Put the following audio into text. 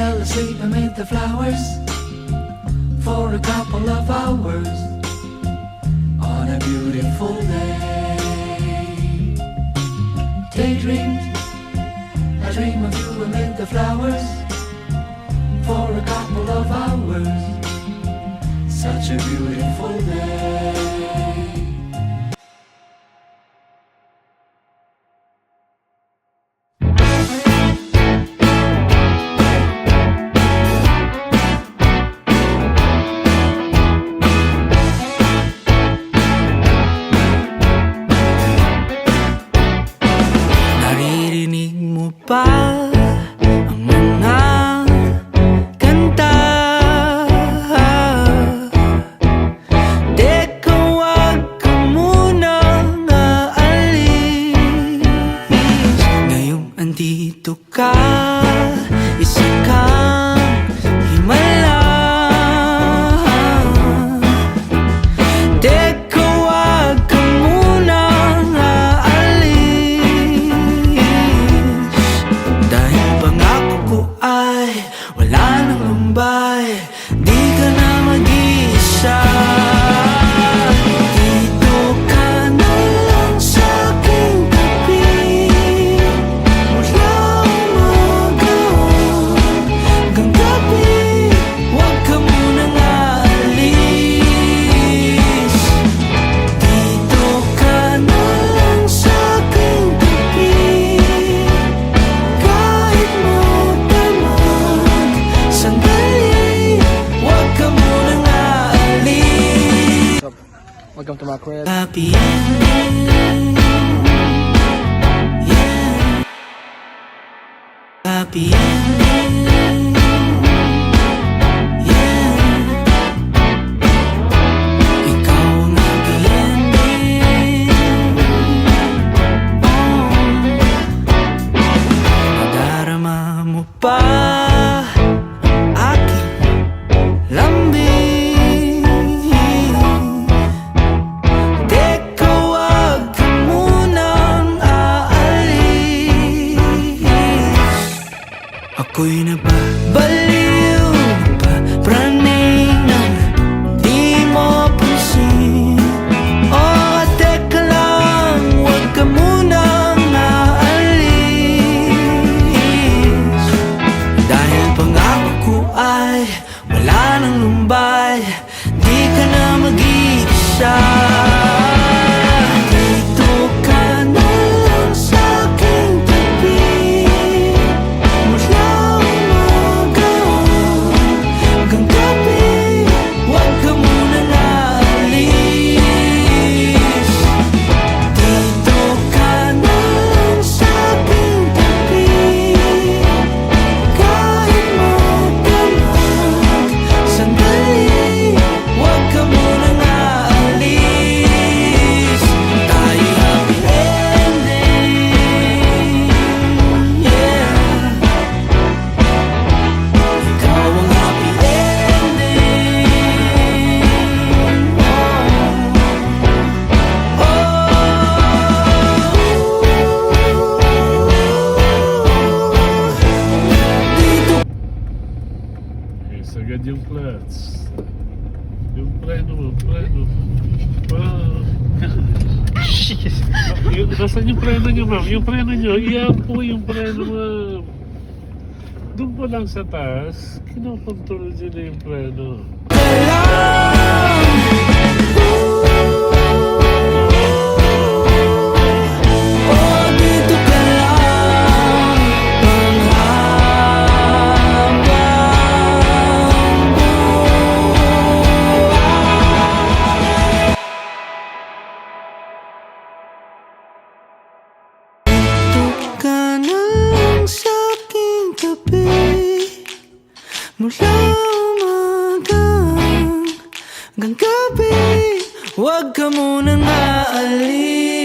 fell asleep amid the flowers for a couple of hours on a beautiful day. Daydreamed, I dream of you amid the flowers for a couple of hours. Such a beautiful day. Naririnig mo ba ang mga kanta? Teka, wag ka munang aalis. Ngayong andito ka, isa kang himala. Teka, wag ka munang aalis, dahil pangako ko ay wala nang lumbay. Di ka na mag-iisa. Dito ka na lang sa aking tabi, mula umaga hanggang gabi. Huwag ka munang aalis. Dito ka na lang sa aking tabi, kahit magdamag sandali. Huwag ka munang aalis. Welcome to my crib. Happy ending, yeah. Happy ending, yeah. Ikaw ang happy ending, oh. Nadarama mo pa aking lambing. Teka, wag ka munang aalis. Ako'y nababaliw, papraning nang di mo pansin. Oh, teka lang, wag ka munang aalis, dahil pangako ko ay wala nang lumbay. Di ka na mag-iisa. Dito ka na lang sa aking tabi, mula umaga hanggang gabi. Huwag ka munang aalis. Dito ka na lang sa aking tabi, kahit magdamag sandali. Huwag ka munang aalis. Tayo happy ending, yeah. Ikaw ang happy ending, oh, oh. Dito Sagad yung flats. Yung preno mo, preno. Wow. Nasaan yung preno nyo, ma'am? Yung preno nyo, iyan po yung preno, ma'am. Doon po lang sa taas, kinokontrol nyo na yung preno. ka lang, oh, dito ka lang, panghabang buhay. Dito ka na lang sa aking tabi, mula umaga hanggang gabi. Huwag ka munang aalis.